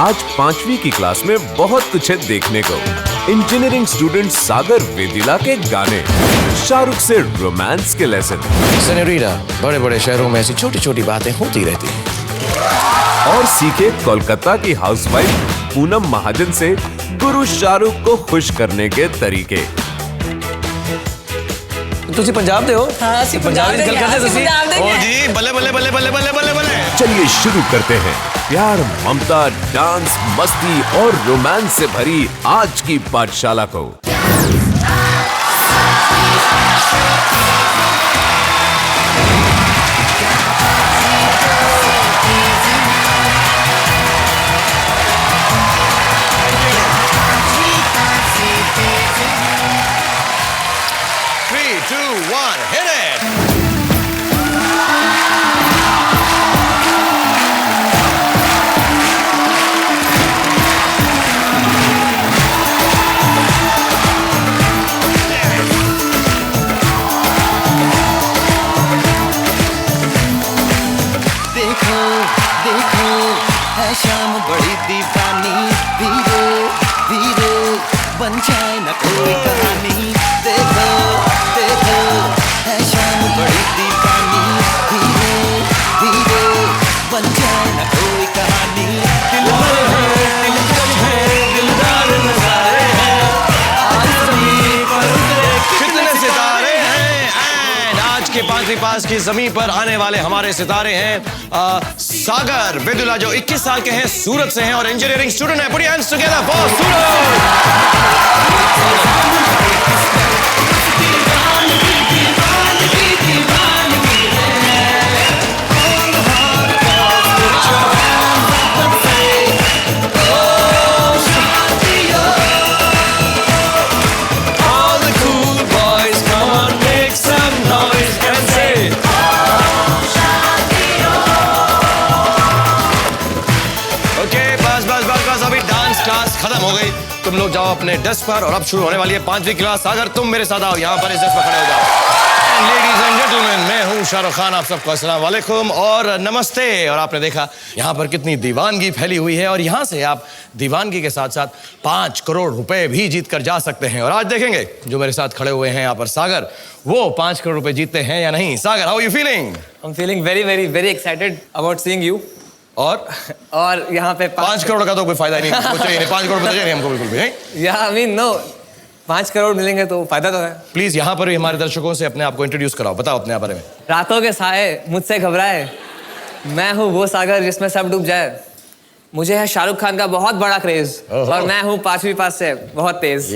आज 5वीं की क्लास में बहुत कुछ है देखने को। इंजीनियरिंग स्टूडेंट सागर वेदिला के गाने, शाहरुख से रोमांस के लेसन। सेनोरिटा, बड़े बड़े शहरों में ऐसी छोटी छोटी बातें होती रहती हैं। और सीखे कोलकाता की हाउसवाइफ पूनम महाजन से गुरु शाहरुख को खुश करने के तरीके। तुसी पंजाब दे हो? हाँ, पंजाबी निकल कर दे तुसी। ओ जी, बल्ले बल्ले बल्ले बल्ले बल्ले बल्ले बल्ले। चलिए शुरू करते हैं प्यार, ममता, डांस, मस्ती और रोमांस से भरी आज की पाठशाला को। शाम बड़ी दीवानी, धीरे धीरे बन जाए न कोई कहानी। देखो देखो है शाम बड़ी दीवानी, धीरे धीरे बन जाए न कोई कहानी। दिल भर है, दिलकश है, दिलदार नजारे हैं, आज ज़मीं पर उतरे कितने सितारे हैं। एंड आज के 5वीं पास की जमीन पर आने वाले हमारे सितारे हैं सागर वेदुला, जो 21 साल के हैं, सूरत से हैं और इंजीनियरिंग स्टूडेंट हैं। Put your hands together for Surat. खत्म हो गई, तुम लोग जाओ अपने डेस्क पर और अब शुरू होने वाली है 5वीं क्लास। सागर तुम मेरे साथ आओ, यहाँ पर इस डेस्क पर खड़े हो जाओ। लेडीज एंड जेंटलमैन, मैं हूँ शाहरुख खान, आप सबको अस्सलाम वालेकुम और नमस्ते। और आपने देखा यहाँ पर कितनी दीवानगी फैली हुई है और यहाँ से आप दीवानगी के साथ साथ 5 करोड़ रुपए भी जीत कर जा सकते हैं। और आज देखेंगे जो मेरे साथ खड़े हुए हैं यहाँ पर सागर, वो 5 करोड़ रुपए जीतते हैं या नहीं। Sagar, how you feeling? I am feeling very very very excited about seeing you. और यहाँ पे 5 करोड़ का तो कोई फायदा नहीं, कुछ चाहिए नहीं। 5 करोड़ रुपए चाहिए हमको बिल्कुल भी नहीं। या आई मीन नो, 5 करोड़ मिलेंगे तो फायदा तो है। प्लीज यहाँ पर भी हमारे दर्शकों से अपने आप को इंट्रोड्यूस कराओ, बताओ अपने बारे में। रातों के साए मुझसे घबराए, मैं हूँ वो सागर जिसमें सब डूब जाए। मुझे है शाहरुख खान का बहुत बड़ा क्रेज और मैं हूँ 5वीं पास से बहुत तेज।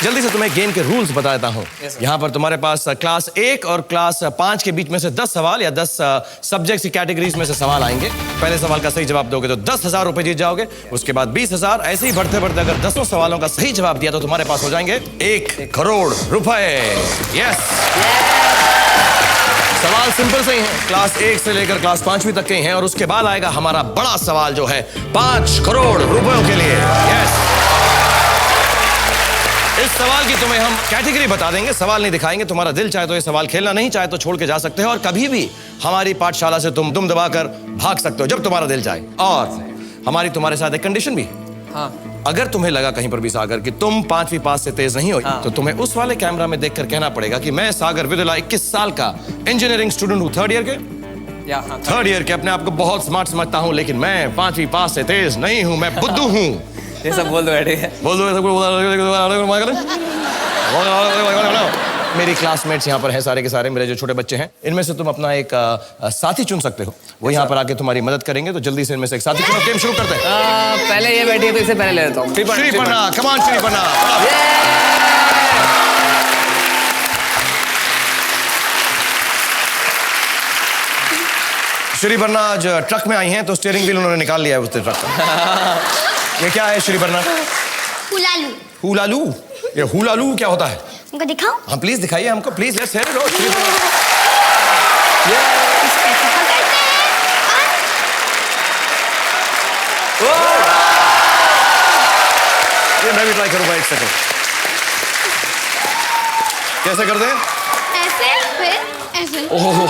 जल्दी से तुम्हें गेम के रूल्स बता देता हूँ। यहाँ पर तुम्हारे पास क्लास 1 और क्लास 5 के बीच में से 10 सवाल या 10 सब्जेक्ट्स की कैटेगरीज में से सवाल आएंगे। पहले सवाल का सही जवाब दोगे तो 10,000 रुपए जीत जाओगे, उसके बाद 20,000। ऐसे ही बढ़ते बढ़ते अगर 10 सवालों का सही जवाब दिया तो तुम्हारे पास हो जाएंगे 1 करोड़ रुपए। यस, सवाल सिंपल से ही है, क्लास 1 से लेकर क्लास 5वीं तक के हैं और उसके बाद आएगा हमारा बड़ा सवाल जो है 5 करोड़ रुपयों के लिए। यस, इस सवाल की तुम्हें हम कैटेगरी बता देंगे, सवाल नहीं दिखाएंगे। तुम्हारा दिल चाहे तो ये सवाल खेलना, नहीं चाहे तो छोड़ के जा सकते हो और कभी भी हमारी पाठशाला से तुम दबाकर भाग सकते हो जब तुम्हारा दिल चाहे। और हमारी तुम्हारे साथ एक कंडीशन भी। हाँ। अगर तुम्हें लगा कहीं पर भी सागर कि तुम 5वीं पास से तेज नहीं हो, तो तुम्हें उस वाले कैमरा में देखकर कहना पड़ेगा कि मैं सागर वेदुला 21 साल का इंजीनियरिंग स्टूडेंट हूँ, 3rd ईयर के। थर्ड ईयर के अपने आप को बहुत स्मार्ट समझता हूँ, लेकिन मैं 5वीं पास से तेज नहीं हूँ, मैं बुद्धू हूँ। ये सब बोल दो, बोल दो। मेरी क्लासमेट्स यहाँ पर हैं, सारे के सारे मेरे जो छोटे बच्चे हैं। इनमें से तुम अपना एक साथी चुन सकते हो, वो यहाँ पर आके तुम्हारी मदद करेंगे। तो जल्दी से इनमें से एक साथी चुनो, गेम शुरू करते हैं। पहले ये बैठी है तो इसे पहले ले लेता हूँ। Shriparna, come on Shriparna. श्रीपर्णा आज ट्रक में आई हैं तो स्टीयरिंग व्हील उन्होंने निकाल लिया है उस ट्रक का। ये क्या है श्रीपर्णा? हुलालू। हुलालू? ये हुलालू क्या होता है? हमको दिखाओ। हाँ प्लीज दिखाइए हमको, प्लीज। Let's hear it. ये मैं भी ट्राई करूंगा, एक सेकंड। कैसे कर दे? ऐसे फिर ऐसे। ओहो,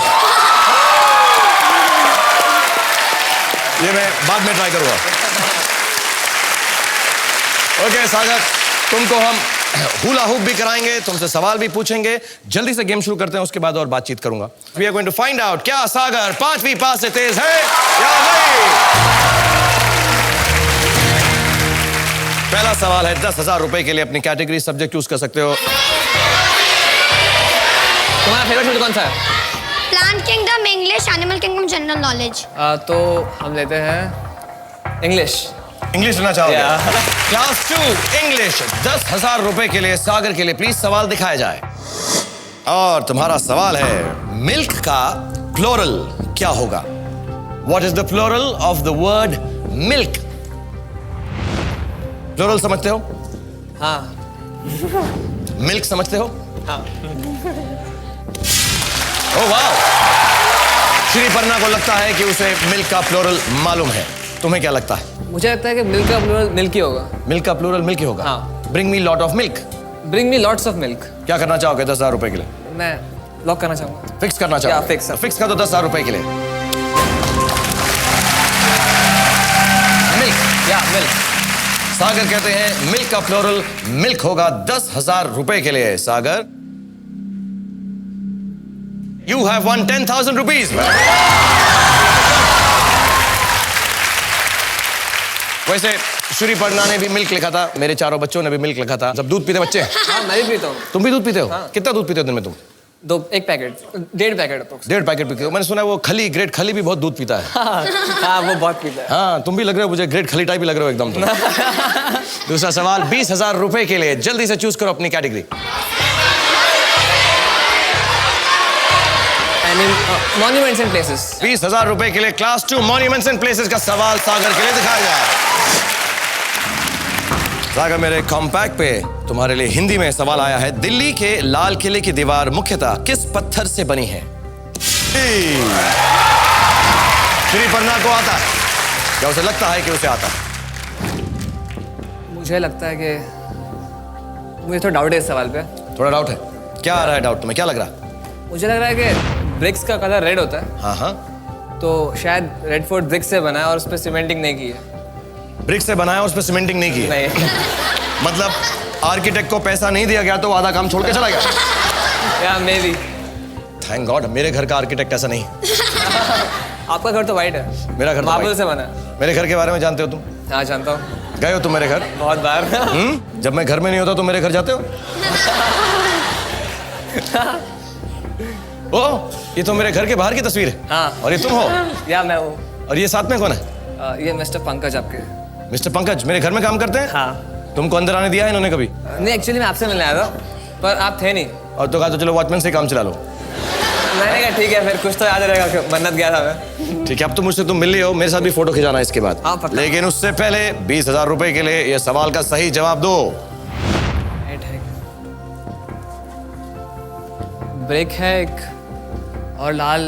ये मैं बाद में ट्राई करूंगा। ओके सागर, तुमको हम हुला हुप भी कराएंगे, तुमसे सवाल भी पूछेंगे। जल्दी से गेम शुरू करते हैं, उसके बाद और बातचीत करूंगा। We are going to find out क्या सागर 5वीं पास से तेज है या नहीं। पहला सवाल है 10,000 रुपए के लिए। अपनी कैटेगरी सब्जेक्ट चूज कर सकते हो। तुम्हारा फेवरेट सब्जेक्ट कौन सा है? Plant kingdom, English, animal kingdom, general knowledge. तो हम लेते हैं इंग्लिश। इंग्लिश लेना चाहोगे? Yeah. Class 2 English. 10,000 रुपए के लिए सागर के लिए प्लीज सवाल दिखाया जाए। और तुम्हारा सवाल है मिल्क का प्लोरल क्या होगा? What is the plural of the word milk? Plural समझते हो? हाँ मिल्क समझते हो? हाँ। ओह वाह, श्री पर्णा को लगता है कि उसे मिल्क का प्लोरल मालूम है। तुम्हें क्या लगता है? मुझे लगता है कि मिल्क का प्लूरल मिल्क ही होगा। मिल्क का प्लोरल मिल्क ही होगा। हाँ। Bring me lot of milk. Bring me lots of milk. क्या करना चाहोगे 10,000 रुपए के लिए? मैं लॉक करना चाहूंगा। फिक्स करना चाहोगे? Yeah, fix, sir. फिक्स कर दो 10,000 रुपए के लिए। मिल्क। या मिल्क। सागर कहते हैं मिल्क का प्लोरल मिल्क होगा। 10,000 रुपए के लिए सागर यू हैव वन 10,000 रुपीज। वैसे श्री पर्णा ने भी मिल्क लिखा था, मेरे चारों बच्चों ने भी मिल्क लिखा था। जब दूध पीते बच्चे? हाँ मैं भी पीता हूँ। तुम भी दूध पीते हो? हाँ। कितना दूध पीते हो दिन में तुम? एक पैकेट, 1.5 पैकेट अप्रोक्स। 1.5 पैकेट पीते हो? मैंने सुना है वो खली, ग्रेट खली भी बहुत दूध पीता है। हाँ वो बहुत पीता है। हाँ तुम भी लग रहे हो मुझे, ग्रेट खली टाइप ही लग रहे हो एकदम तुम। दूसरा सवाल 20,000 रुपए के लिए। जल्दी से चूज करो अपनी कैटेगरी। Monuments and places. 20,000 रुपए के लिए क्लास 2 मॉन्यूमेंट्स एंड प्लेसेस का सवाल सागर के लिए दिखाया जाए। सागर, मेरे कॉम्पैक्ट पे तुम्हारे लिए हिंदी में सवाल आया है। दिल्ली के लाल किले की दीवार मुख्यतः किस पत्थर से बनी है? श्री पर्णा को आता है या उसे लगता है कि उसे आता है? मुझे लगता है कि मुझे थोड़ा डाउट है इस सवाल पे। थोड़ा डाउट है? क्या आ रहा है डाउट तुम्हें? क्या लग रहा है? मुझे लग रहा है कि ब्रिक्स का कलर रेड होता है, हाँ हाँ, तो शायद रेड फोर्ट ब्रिक्स से बना है और उस पर सीमेंटिंग नहीं की है। ब्रिक से बनाया, उस पर सीमेंटिंग नहीं की है। नहीं। मतलब आर्किटेक्ट को पैसा नहीं दिया गया तो आधा काम छोड़ के चला गया। या मे बी। थैंक गॉड, मेरे घर का आर्किटेक्ट ऐसा नहीं। आपका घर तो वाइट है। मेरा घर तो मार्बल white। से बना है। मेरे घर के बारे में जानते हो तुम? हाँ जानता हूँ, गए हो तुम मेरे घर? बहुत बार। जब मैं घर में नहीं होता तो मेरे घर जाते हो? ओ, ये तो मेरे घर के बाहर की तस्वीर है। हाँ। और ये तुम हो? या मैं हूँ। और ये साथ में कौन है? ये मिस्टर पंकज आपके। मिस्टर पंकज मेरे घर में काम करते हैं? हाँ। तुमको अंदर आने दिया है इन्होंने कभी? नहीं, एक्चुअली मैं आपसे मिलने आया था, पर आप थे नहीं। और तो कहा तो चलो वॉचमैन से काम चला लो। मैंने कहा ठीक है, फिर कुछ तो याद रहेगा कि मन्नत गया था मैं। ठीक है, अब तो मुझसे तुम मिल रही हो, मेरे साथ भी फोटो खिंचाना है इसके बाद। हाँ, पक्का। लेकिन उससे पहले 20,000 रुपए के लिए ये सवाल का सही जवाब दो। ब्रेक है एक, और लाल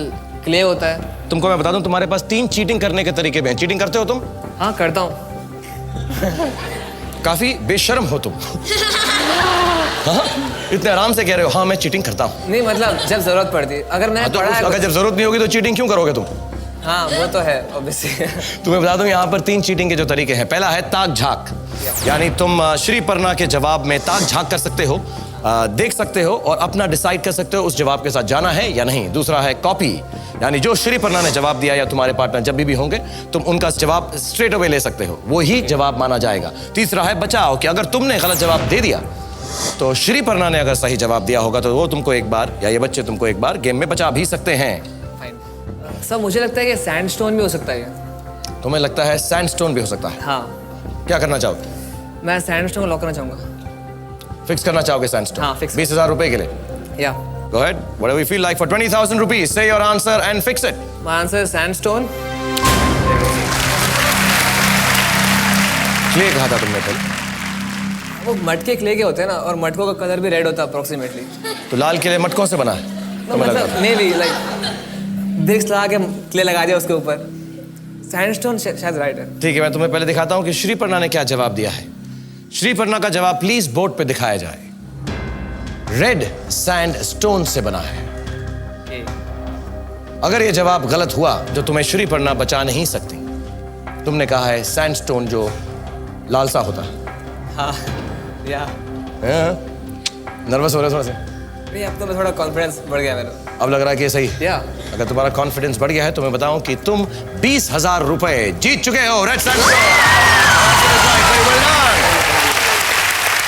क्ले होता है। तुमको मैं बता दूं, तुम्हारे पास 3 चीटिंग करने के तरीके भी हैं। चीटिंग करते हो तुम? हाँ करता हूँ। काफी बेशर्म हो तुम। हाँ? इतने आराम से कह रहे हो हाँ मैं चीटिंग करता हूँ। नहीं मतलब जब जरूरत पड़ती है, अगर मैंने तो पढ़ा है अगर जब जरूरत नहीं होगी तो चीटिंग क्यों करोगे तुम? हाँ वो तो है ऑब्वियसली। तुम्हें बता दूं यहाँ पर 3 चीटिंग के जो तरीके हैं। पहला है ताक झाक, यानी तुम श्री पर्णा के जवाब में ताक झाक कर सकते हो, देख सकते हो और अपना डिसाइड कर सकते हो उस जवाब के साथ जाना है या नहीं। दूसरा है कॉपी, यानी जो श्री पर्णा ने जवाब दिया या तुम्हारे पार्टनर जब भी होंगे तुम उनका जवाब स्ट्रेट अवे ले सकते हो, वो ही जवाब माना जाएगा। तीसरा है बचाव, कि अगर तुमने गलत जवाब दे दिया तो श्री पर्णा ने अगर सही जवाब दिया होगा तो वो तुमको एक बार या ये बच्चे तुमको एक बार गेम में बचा भी सकते हैं। सर मुझे लगता है कि सैंडस्टोन भी हो सकता है। तुम्हें लगता है सैंडस्टोन भी हो सकता है? हाँ। क्या करना चाहोगे? मैं सैंडस्टोन को लॉक करना चाहूंगा। फिक्स करना चाहोगे सैंडस्टोन? हाँ, fix। 20,000 रुपए के लिए। या Go ahead. Whatever you feel like for 20,000 rupees. Say your answer and fix it. My answer sandstone. Clay कहा था तुमने पहले? वो मटके क्ले के होते हैं ना, और मटकों का कलर भी रेड होता है अप्रोक्सीमेटली। तो लाल किले मटकों से बना है? तुम्हें लगा मतलब मे बी लाइक ब्रिक्स लगा के क्ले लगा दिया उसके ऊपर। सैंडस्टोन शायद राइट है। ठीक है, मैं तुम्हें पहले दिखाता हूँ कि श्री पर्णा ने क्या जवाब दिया है। श्री पर्णा का जवाब प्लीज बोर्ड पे दिखाया जाए। रेड सैंडस्टोन से बना है। अगर यह जवाब गलत हुआ तो तुम्हें श्री पर्णा बचा नहीं सकती। तुमने कहा है सैंडस्टोन जो लाल सा होता है। हाँ या नर्वस हो रहे हो थोड़ा से? नहीं, अब तो मैं थोड़ा कॉन्फिडेंस बढ़ गया मेरा। अब लग रहा है कि सही। या अगर तुम्हारा कॉन्फिडेंस बढ़ गया है तो मैं बताऊं कि तुम 20,000 रुपए जीत चुके हो। रेड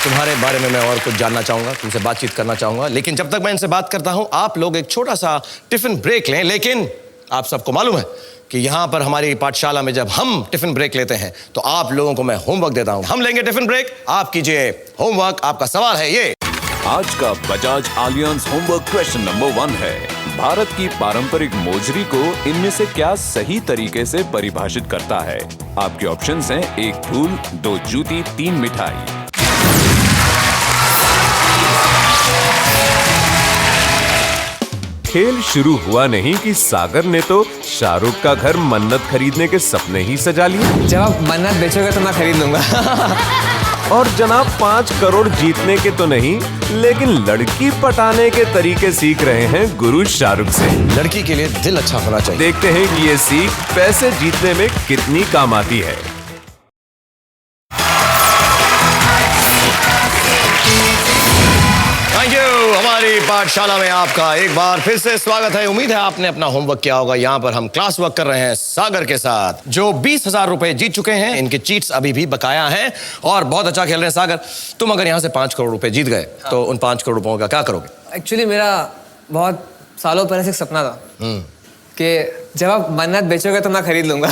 तुम्हारे बारे में मैं और कुछ जानना चाहूंगा, तुमसे बातचीत करना चाहूंगा, लेकिन जब तक मैं इनसे बात करता हूं आप लोग एक छोटा सा टिफिन ब्रेक लें। लेकिन आप सबको मालूम है कि यहां पर हमारी पाठशाला में जब हम टिफिन ब्रेक लेते हैं तो आप लोगों को मैं होमवर्क देता हूं। हम लेंगे टिफिन ब्रेक, आप कीजिए होमवर्क। आपका सवाल है ये। आज का Bajaj Allianz homework question number 1 है, भारत की पारंपरिक मोजरी को इनमें से क्या सही तरीके से परिभाषित करता है? आपके ऑप्शंस हैं 1 फूल, 2 जूती, 3 मिठाई। खेल शुरू हुआ नहीं कि सागर ने तो शाहरुख का घर मन्नत खरीदने के सपने ही सजा लिए। जब आप मन्नत बेचोगे तो मैं खरीद लूंगा। और जनाब 5 करोड़ जीतने के तो नहीं, लेकिन लड़की पटाने के तरीके सीख रहे हैं गुरु शाहरुख से। लड़की के लिए दिल अच्छा होना चाहिए। देखते हैं कि ये सीख पैसे जीतने में कितनी काम आती है। Thank you. हमारी पाठशाला में आपका एक बार फिर से स्वागत है। उम्मीद है आपने अपना होमवर्क किया होगा। यहाँ पर हम क्लास वर्क कर रहे हैं सागर के साथ, जो 20,000 रुपए जीत चुके हैं। इनके चीट्स अभी भी बकाया हैं और बहुत अच्छा खेल रहे हैं। सागर, तुम अगर यहाँ से 5 करोड़ रुपए जीत गए तो उन 5 करोड़ रुपयों का क्या करोगे? एक्चुअली मेरा बहुत सालों पहले से एक सपना था कि जब आप मन्नत बेचोगे तो मैं खरीद लूंगा।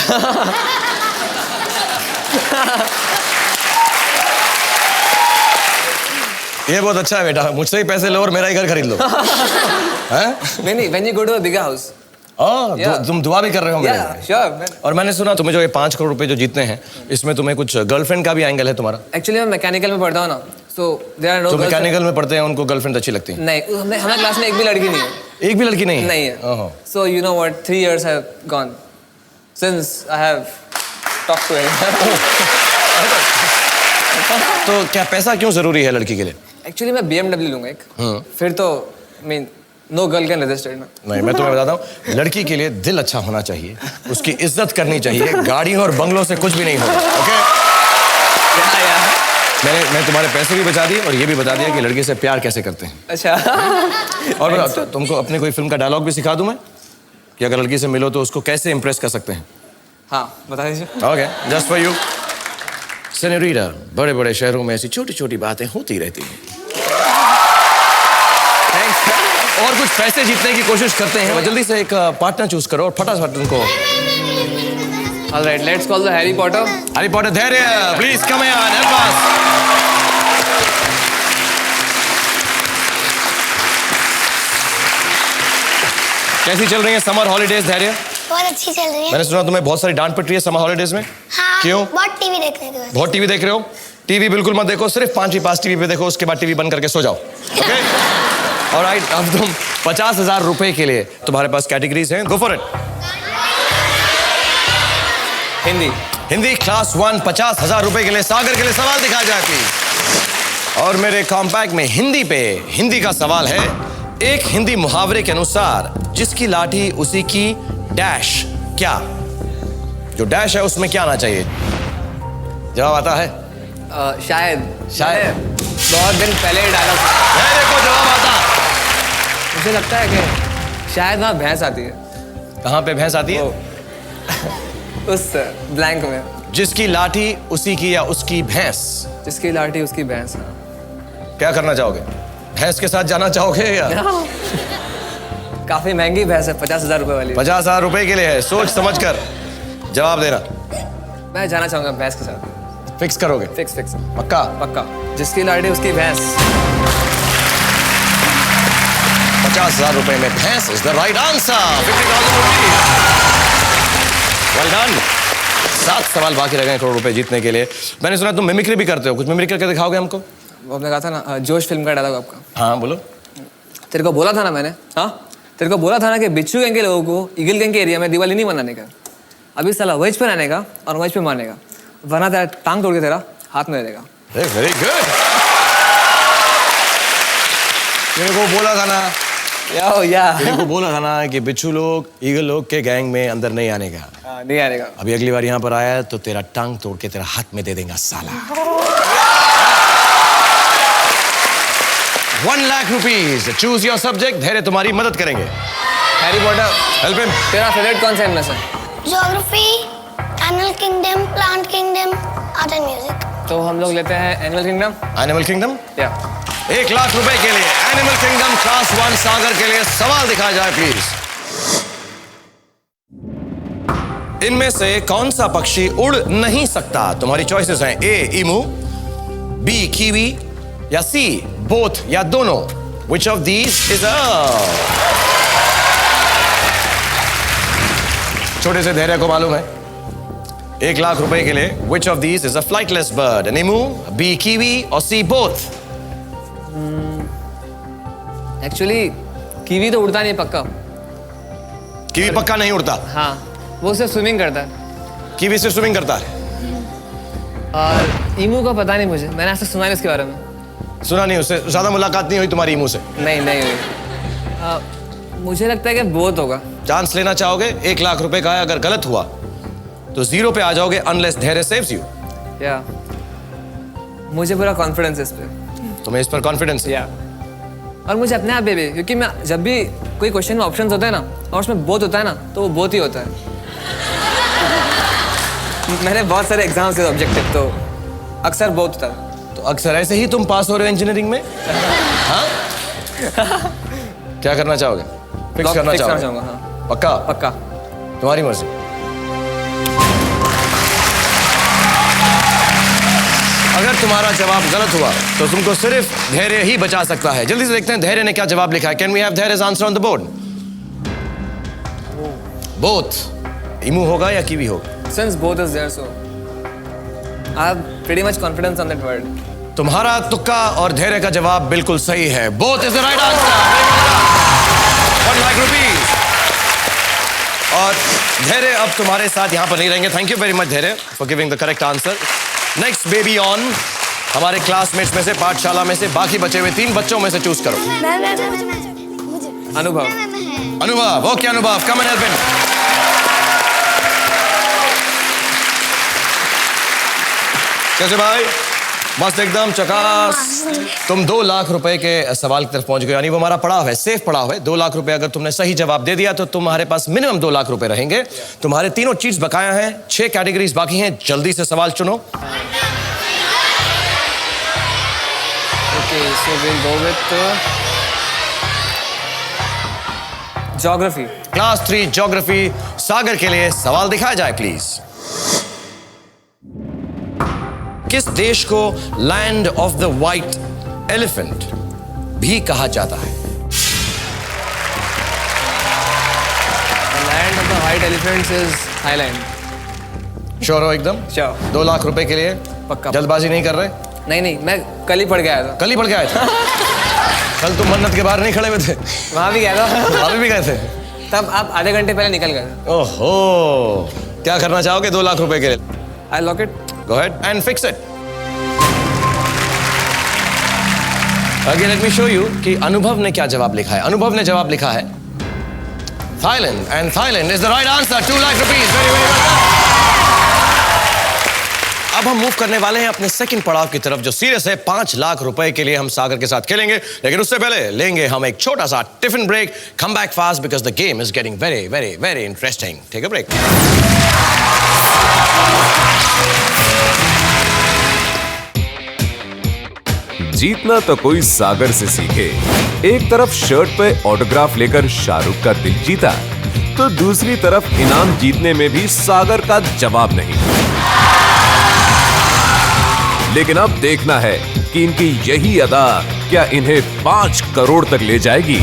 ये बहुत अच्छा है बेटा, मुझसे ही पैसे लो और मेरा ही घर खरीद लो। नहीं, when you go to a bigger house. तुम दुआ भी कर रहे हो मेरे Yeah, लिए। sure, man. और मैंने सुना तुम्हें जो ये 5 करोड़ रुपए जो जीतने हैं, इसमें तुम्हें कुछ गर्लफ्रेंड का भी एंगल है तुम्हारा। एक्चुअली मैं मैकेनिकल में पढ़ता हूँ ना, so there are no तो girls. मैकेनिकल में पढ़ते हैं, उनको गर्लफ्रेंड अच्छी लगती है? नहीं, हमारे क्लास में एक भी लड़की नहीं है। एक भी लड़की नहीं है? नहीं है। So you know what? 3 years have gone since I have talked to her. तो क्या पैसा क्यों जरूरी है लड़की के लिए? एक्चुअली मैं BMW लूंगा एक, फिर तो mean no girl can resist it. नहीं, मैं तुम्हें बताता हूँ, लड़की के लिए दिल अच्छा होना चाहिए, उसकी इज्जत करनी चाहिए। गाड़ियों और बंगलों से कुछ भी नहीं होगा। ओके? मैं तुम्हारे पैसे भी बचा दिए और ये भी बता दिया कि लड़की से प्यार कैसे करते हैं। अच्छा। और बताओ, तुमको अपनी कोई फिल्म का डायलॉग भी सिखा दूं मैं, कि अगर लड़की से मिलो तो उसको कैसे इंप्रेस कर सकते हैं? हाँ, बता दीजिए। Okay, just for you. Senorita, बड़े बड़े शहरों में ऐसी छोटी छोटी बातें होती रहती हैं। और कुछ पैसे जीतने की कोशिश करते हैं। और जल्दी से एक पार्टनर चूज करो और फटाफट उनको। All right, let's call the Harry Potter. Harry Potter, Dhairya, please come on, help us. कैसी चल रही है समर हॉलीडेज धैर्य? बहुत अच्छी चल रही है। मैंने सुना तुम्हें बहुत सारी डांट पिट रही है समर हॉलीडेज में। हाँ, क्यों? बहुत टीवी देख रहे थे। बहुत टीवी देख रहे हो? टीवी बिल्कुल मत देखो, सिर्फ 5वीं पास टीवी पे देखो, उसके बाद टीवी बंद करके सो जाओ। ओके? ऑलराइट, अब तुम 50,000 रुपए के लिए तुम्हारे पास कैटेगरीज हैं, go for it. Hindi. Hindi class 1, 50,000 रुपए के लिए सागर के लिए सवाल दिखाया जाए प्लीज। और मेरे कॉम्पैक्ट में हिंदी पे हिंदी का सवाल है, एक हिंदी मुहावरे के अनुसार जिसकी लाठी उसी की डैश, क्या? जो डैश है उसमें क्या आना चाहिए? जवाब आता है? शायद बहुत दिन पहले डायलॉग। देखो जवाब आता। मुझे लगता है कि शायद वहाँ भैंस आती है। कहाँ पे भैंस आती है? उस ब्लैंक में। जिसकी लाठी उसी की या उसकी भैंस। जिसकी लाठी उसकी भैंस। क्या करना चाहोगे? भैंस के साथ जाना चाहोगे या? काफी महंगी भैंस है, 50,000 रुपए वाली। 50,000 रुपए के लिए है, सोच समझ कर जवाब देना। मैं जाना चाहूंगा भैंस के साथ। फिक्स करोगे? फिक्स। पक्का? पक्का। जिसकी लाठी उसकी भैंस। 50,000 रुपए में भैंस is the right answer. 50,000 well done. 7 सवाल बाकी रह गए करोड़ रुपए जीतने के लिए। मैंने सुना तुम मिमिक्री भी करते हो, कुछ मिमिक्री करके दिखाओगे हमको? वो आपने कहा था ना, जोश फिल्म का डायलॉग आपका। हाँ बोलो। तेरे को बोला था ना मैंने, हाँ तेरे को बोला था ना कि बिच्छू गैंग के लोगों को ईगल गैंग के एरिया में दिवाली नहीं मनाने का। अभी साला वेज पे रहने का और वेज पे मारने का, वरना तेरा टांग तोड़ के तेरा हाथ में दे देगा। Very good. मेरे को बोला था ना को बोला था ना कि बिच्छू लोग ईगल लोग के गैंग में अंदर नहीं आने का। नहीं आने का। अभी अगली बार यहाँ पर आया तो तेरा टांग तोड़ के तेरा हाथ में दे देगा साला। 1 lakh rupees. Choose your subject. धैर्य तुम्हारी मदद करेंगे। Harry Potter. Help him. तेरा फेवरेट कौन सा इनमें से? Geography, animal kingdom, plant kingdom, art and music. तो हम लोग लेते हैं एनिमल किंगडम। Animal kingdom. या 1 लाख रुपए के लिए एनिमल किंगडम क्लास 1 सागर के लिए सवाल दिखाया जाए प्लीज। इनमें से कौन सा पक्षी उड़ नहीं सकता? तुम्हारी चॉइसेस हैं ए ईमू, बी कीवी या सी बोथ या दोनों। विच ऑफ दीज इज छोटे से धैर्य को मालूम है 1 लाख रुपए के लिए which of these is a flightless bird? An emu, B kiwi और सी बोथ? एक्चुअली कीवी तो उड़ता नहीं पक्का। कीवी पक्का नहीं उड़ता। हाँ, वो सिर्फ स्विमिंग करता है। कीवी से स्विमिंग करता है। और ईमू का पता नहीं मुझे, मैंने ऐसा सुना नहीं इसके बारे में। सुना नहीं, उससे ज्यादा मुलाकात नहीं हुई तुम्हारी ईमू से? नहीं हुई। मुझे लगता है कि बहुत होगा। चांस लेना चाहोगे? 1 लाख रुपए का है, अगर गलत हुआ तो 0 पे आ जाओगे अनलेस धैर्य सेव्स यू। या मुझे पूरा कॉन्फिडेंस है इस पे। तुम्हें इस पर कॉन्फिडेंस है? या और मुझे अपने आप पे भी, क्योंकि मैं जब भी कोई क्वेश्चन में ऑप्शंस होता है ना और उसमें बहुत होता है ना तो वो बहुत ही होता है। मैंने बहुत सारे एग्जाम्स के ऑब्जेक्टिव तो अक्सर बहुत होता है। तो अक्सर ऐसे ही तुम पास हो रहे हो इंजीनियरिंग में? हाँ? क्या करना चाहोगे? फिक्स करना चाहोगे? हाँ। पक्का? पक्का। तुम्हारी मर्जी। अगर तुम्हारा जवाब गलत हुआ तो तुमको सिर्फ धैर्य ही बचा सकता है। जल्दी से देखते हैं धैर्य ने क्या जवाब लिखा है। Can we have Dhairya's answer on the board? Both. Emu होगा या कीवी होगा? Since both is there, so I have pretty much confidence on that word. तुम्हारा तुक्का और धैर्य का जवाब बिल्कुल सही है। Both is the right answer. 1 lakh rupees. और धैर्य अब तुम्हारे साथ यहां पर नहीं रहेंगे। थैंक यू वेरी मच धैर्य for giving the correct answer. Next baby on. हमारे क्लासमेट्स में से, पाठशाला में से बाकी बचे हुए 3 बच्चों में से चूज करो। अनुभव। अनुभव। ओके अनुभव, कम एंड हेल्प हिम। कैसे भाई? मस्त एकदम चकास। तुम 2 लाख रुपए के सवाल की तरफ पहुंच गए, यानी वो हमारा पड़ाव है, सेफ पड़ाव है। 2 लाख रुपए अगर तुमने सही जवाब दे दिया तो तुम्हारे पास मिनिमम 2 लाख रुपए रहेंगे। तुम्हारे तीनों चीज बकाया हैं, 6 कैटेगरीज बाकी हैं। जल्दी से सवाल चुनो। Okay, so we'll go with geography. Class 3 geography Sagar के लिए सवाल दिखाया जाए प्लीज। किस देश को land of the white elephant भी कहा जाता है? The land of the white elephants is Thailand. Sure हो एकदम? Sure. 2 लाख रुपए के लिए पक्का। जल्दबाजी नहीं कर रहे? नहीं, मैं कल ही पढ़ के आया था। कल ही पढ़ के आए थे? कल तुम मन्नत के बाहर नहीं खड़े हुए थे? वहां भी गया था। वहां भी गए थे? तब आप आधे घंटे पहले निकल गए थे। ओहो, क्या करना चाहोगे 2 लाख रुपए के लिए? I lock it. Go ahead and fix it. Again, let me show you कि अनुभव ने क्या जवाब लिखा है। अनुभव ने जवाब लिखा है Thailand, and Thailand is the right answer. 2 lakh rupees. Very, very well done. अब हम मूव करने वाले हैं अपने सेकंड पड़ाव की तरफ, जो सीरियस है। 5 लाख रुपए के लिए हम सागर के साथ खेलेंगे, लेकिन उससे पहले लेंगे हम एक छोटा सा tiffin break. Come back fast because the game is getting very very very interesting. Take a break. जीतना तो कोई सागर से सीखे। एक तरफ शर्ट पे ऑटोग्राफ लेकर शाहरुख का दिल जीता, तो दूसरी तरफ इनाम जीतने में भी सागर का जवाब नहीं। लेकिन अब देखना है कि इनकी यही अदा क्या इन्हें 5 करोड़ तक ले जाएगी।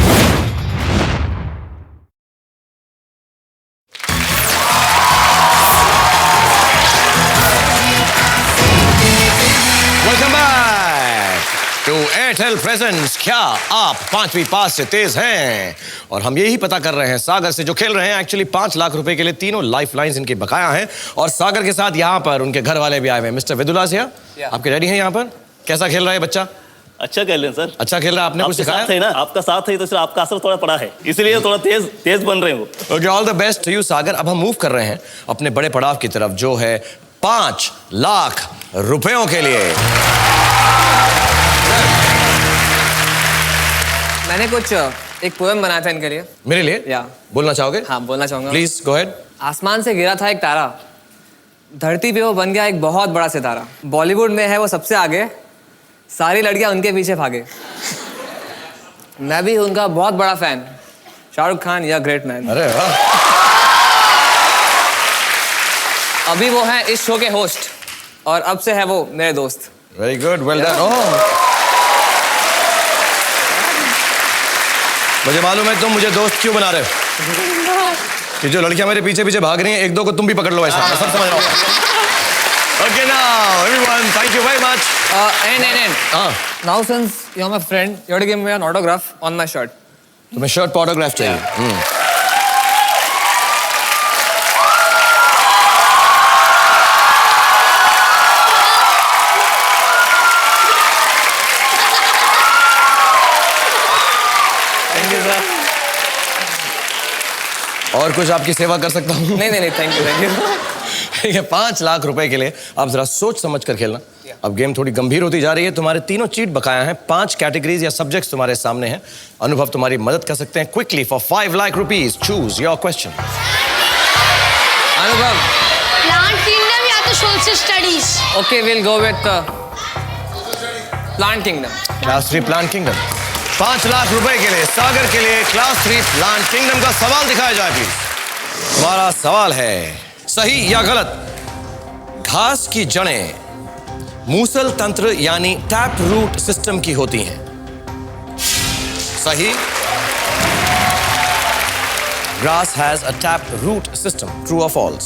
Welcome back to Airtel presents. क्या आप 5वीं पास से तेज हैं? और हम यही पता कर रहे हैं सागर से जो खेल रहे हैं। एक्चुअली 5 लाख रुपए के लिए तीनों लाइफ लाइन्स इनके बकाया हैं, और सागर के साथ यहाँ पर उनके घर वाले भी आए हुए हैं। मिस्टर विदुलासिया, आपके डैडी हैं यहाँ पर। कैसा खेल रहा है बच्चा? अच्छा खेल रहे हैं सर। अच्छा खेल रहा है, आपने कुछ आपके सिखाया? साथ है ना, आपका साथ है तो सिर्फ आपका असर थोड़ा पड़ा है, इसलिए थोड़ा तेज तेज बन रहे हो। Okay, all the best to you Sagar. अब हम मूव कर रहे हैं अपने बड़े पड़ाव की तरफ, जो है 5 लाख रुपयों के लिए। मैंने कुछ एक पोएम बनाया था इनके लिए। मेरे लिए? या बोलना चाहोगे? हाँ, बोलना चाहूंगा। Please go ahead. आसमान से गिरा था एक तारा, धरती पे वो बन गया एक बहुत बड़ा सितारा। बॉलीवुड में है वो सबसे आगे, सारी लड़कियां उनके पीछे भागे। मैं भी उनका बहुत बड़ा फैन, शाहरुख खान या ग्रेट मैन। अरे वाह, अभी वो हैं इस शो के होस्ट और अब से है वो मेरे दोस्त। Very good, well done. Oh, मुझे मालूम है तुम मुझे दोस्त क्यों बना रहे हो, कि जो लड़कियां मेरे पीछे पीछे भाग रही हैं, एक दो को तुम भी पकड़ लो, ऐसा मैं सब समझ रहा हूँ। Okay, now everyone, thank you very much. And now since you're my friend, you have to give me an autograph on my shirt. तुम्हें शर्ट पर ऑटोग्राफ चाहिए? Thank you sir. और कुछ आपकी सेवा कर सकता हूँ? नहीं, thank you. ठीक है, 5 लाख रुपए के लिए आप जरा सोच समझ कर खेलना। अब गेम थोड़ी गंभीर होती जा रही है। तुम्हारे तीनों चीट बकाया हैं, 5 कैटेगरीज या सब्जेक्ट्स तुम्हारे सामने हैं। अनुभव तुम्हारी मदद कर सकते हैं quickly for 5 lakh rupees. Choose your question. अनुभव, प्लांट किंगडम या तो social studies? okay, we'll go with Plant Kingdom. Class 3 plant kingdom. 5 lakh रुपए के लिए सागर के लिए क्लास 3 प्लांट किंगडम का सवाल दिखाया जाए प्लीज। तुम्हारा सवाल है, सही या गलत, घास की जड़ें मूसल तंत्र यानी टैप रूट सिस्टम की होती हैं? सही। Grass has a tap root system, true और फॉल्स?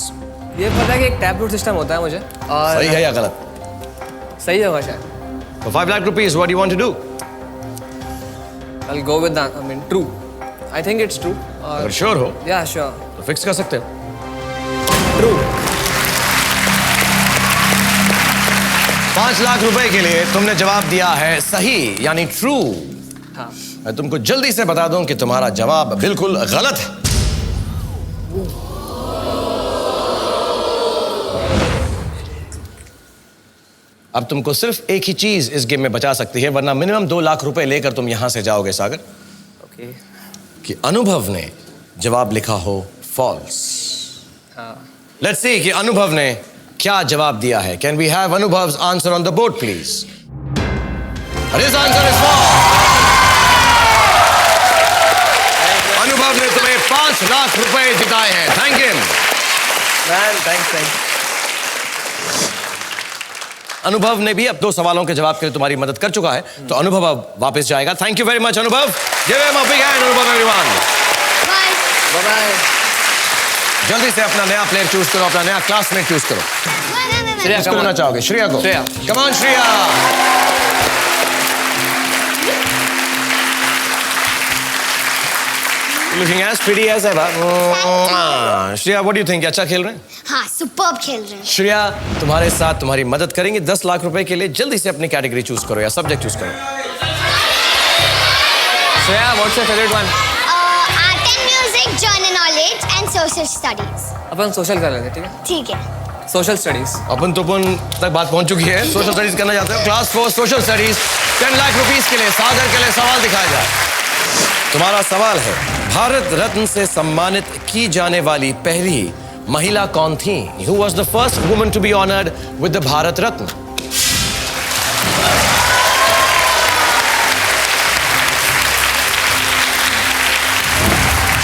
ये पता है कि एक टैप रूट सिस्टम होता है मुझे, और सही है या गलत? सही होगा शायद। For 5 lakh rupees, what do you want to do? I'll go with that. I mean, true. I think it's true. अगर श्योर हो Yeah, sure. तो फिक्स कर सकते हो। True. 5 लाख रुपए के लिए तुमने जवाब दिया है सही, यानी ट्रू। हाँ। मैं तुमको जल्दी से बता दूं कि तुम्हारा जवाब बिल्कुल गलत है। अब तुमको सिर्फ एक ही चीज इस गेम में बचा सकती है, वरना मिनिमम 2 लाख रुपए लेकर तुम यहां से जाओगे सागर। Okay. कि अनुभव ने जवाब लिखा हो फॉल्स। हाँ। लेट्स सी कि अनुभव ने क्या जवाब दिया है। Can we have Anubhav's answer on the board please? His answer is false. Anubhav ने तुम्हें 5 लाख रुपए जिताए हैं। Thank you Man, thanks. अनुभव ने भी अब 2 सवालों के जवाब के लिए तुम्हारी मदद कर चुका है, तो अनुभव अब वापस जाएगा। थैंक यू वेरी मच अनुभव। Give him a big hand अनुभव एवरीवन। बाय। Bye-bye. जल्दी से अपना नया प्लेयर चूज करो, अपना नया क्लासमेट चूज करो। श्रेया, किसको come लेना on. चाहोगे? श्रेया को। Shreya. Come on Shreya. Looking as pretty as ever. Shreya, what do you think? अच्छा खेल रहे हैं? हाँ, सुपर्ब खेल रहे हैं। श्रेया तुम्हारे साथ तुम्हारी मदद करेंगे 10 लाख रुपए के लिए। जल्दी से अपनी कैटेगरी चूज करो या सब्जेक्ट चूज करो। Shreya, what's your favorite one? Art and music, general knowledge and social studies. Upon social कर लेते, ठीक है? ठीक है। Social studies. अपन तक बात पहुंच चुकी है। सोशल स्टडीज करना चाहते हो? Class 4 social studies 10 lakh rupees के लिए सागर के लिए सवाल दिखाया जाए। तुम्हारा सवाल है, भारत रत्न से सम्मानित की जाने वाली पहली महिला कौन थी? Who was the first woman to be honored with the Bharat Ratna?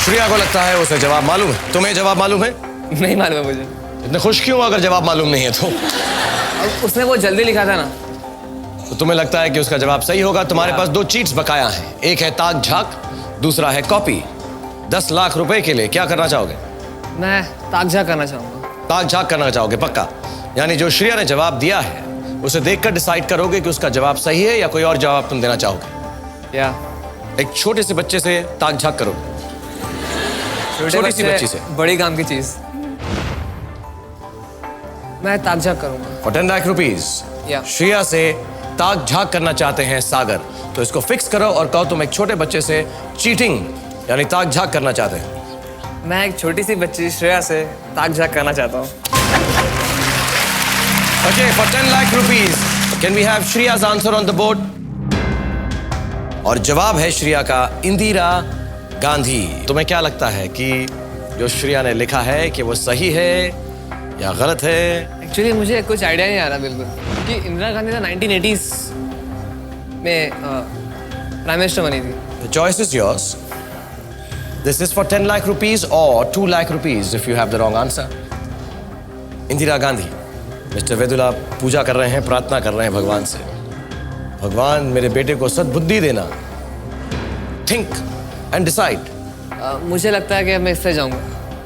Shreya को लगता है उसे जवाब मालूम है। तुम्हें जवाब मालूम है? नहीं मालूम है मुझे। इतने खुश क्यों अगर जवाब मालूम नहीं है तो? अब उसने वो जल्दी लिखा था ना। तो तुम्हें लगता है कि उसका जवाब सही होगा। तुम्हारे पास 2 चीट्स बकाया हैं, एक है ताक झाक, दूसरा है कॉपी। 10 लाख रुपए के लिए क्या करना चाहोगे? मैं ताकझा करना चाहूंगा। ताक झाक करना चाहोगे पक्का? यानी जो श्रेया ने जवाब दिया है उसे देखकर डिसाइड करोगे कि उसका जवाब सही है या कोई और जवाब तुम देना चाहोगे। या एक छोटे से बच्चे से ताक झाक करोगे, छोटी सी बच्ची से। बड़ी काम की चीज। मैं ताकझा करूंगा। फॉर 10 लाख रुपीज या श्रेया से ताक झाक करना चाहते हैं सागर, तो इसको फिक्स करो और कहो तुम एक छोटे बच्चे से चीटिंग यानी ताक झाक करना चाहते हैं। मैं एक छोटी सी बच्ची श्रेया से ताक झाक करना चाहता हूँ। Okay, for 10 lakh rupees, can we have Shriya's answer on the board? और जवाब है श्रेया का इंदिरा गांधी। तुम्हें क्या लगता है कि जो श्रेया ने लिखा है कि वो सही है या गलत है? एक्चुअली मुझे कुछ आइडिया नहीं आ रहा बिल्कुल कि इंदिरा गांधी तो 1980s में प्राइम मिनिस्टर बनी थी। The choice is yours. This is for 10 lakh rupees or 2 lakh rupees if you have the wrong answer. Indira Gandhi. Mister Vedula पूजा कर रहे हैं, प्रार्थना कर रहे हैं भगवान से, भगवान मेरे बेटे को सद्बुद्धि देना। Think and decide. मुझे लगता है कि मैं इससे जाऊंगा,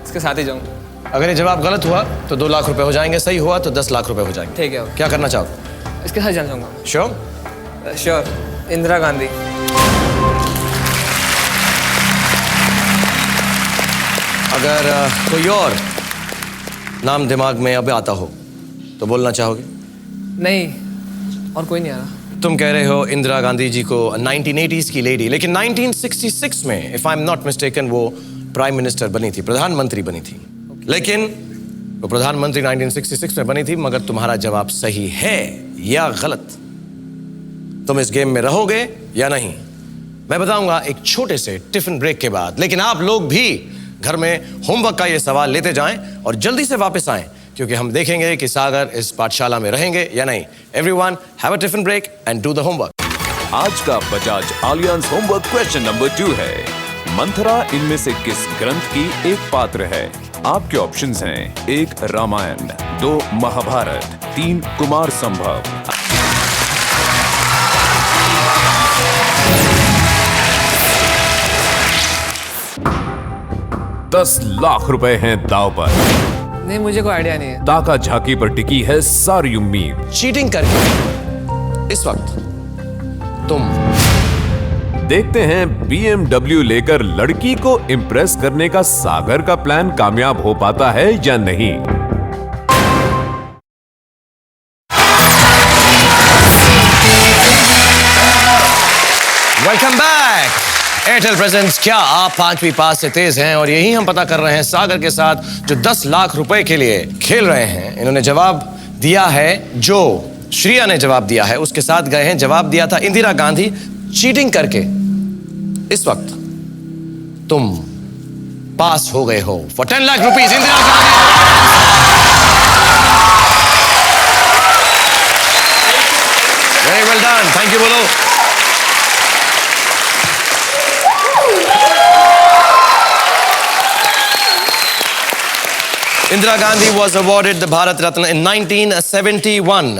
इसके साथ ही जाऊंगा। अगर ये जवाब गलत हुआ तो 2 लाख रुपए हो जाएंगे, सही हुआ तो 10 लाख रुपए हो जाएंगे। ठीक है, क्या करना चाहोगे? इसके साथ जाना चाहूंगा। श्योर? श्योर, इंदिरा गांधी। अगर कोई और नाम दिमाग में अब आता हो तो बोलना चाहोगे? नहीं, और कोई नहीं आ रहा। तुम कह रहे हो इंदिरा गांधी जी को 1980s की लेडी, लेकिन 1966 में if I am not mistaken वो प्राइम मिनिस्टर बनी थी, प्रधानमंत्री बनी थी। लेकिन वो प्रधानमंत्री 1966 में बनी थी, मगर तुम्हारा जवाब सही है या गलत? तुम इस गेम में रहोगे या नहीं, मैं बताऊंगा एक छोटे से टिफिन ब्रेक के बाद। लेकिन आप लोग भी घर में होमवर्क का ये सवाल लेते जाएं और जल्दी से वापस आएं, क्योंकि हम देखेंगे कि सागर इस पाठशाला में रहेंगे या नहीं। Everyone have a tiffin break and do the homework. आज का Bajaj Allianz homework question number 2 है, मंथरा इनमें से किस ग्रंथ की एक पात्र है? आपके ऑप्शंस हैं 1 रामायण, 2 महाभारत, 3 कुमार संभव। $10 लाख रुपए हैं दाव पर। नहीं, मुझे कोई आइडिया नहीं है। ताका झाकी पर टिकी है सारी उम्मीद। चीटिंग करके इस वक्त तुम देखते हैं BMW लेकर लड़की को इम्प्रेस करने का सागर का प्लान कामयाब हो पाता है या नहीं। Welcome back. एयरटेल प्रेजेंट्स क्या आप 5वीं पास से तेज हैं? और यही हम पता कर रहे हैं सागर के साथ, जो 10 लाख रुपए के लिए खेल रहे हैं। इन्होंने जवाब दिया है, जो श्रेया ने जवाब दिया है उसके साथ गए हैं। जवाब दिया था इंदिरा गांधी, चीटिंग करके इस वक्त तुम पास हो गए हो for 10 lakh rupees. Indira Gandhi, very well done, thank you बोलो। Indira Gandhi was awarded the Bharat Ratna in 1971।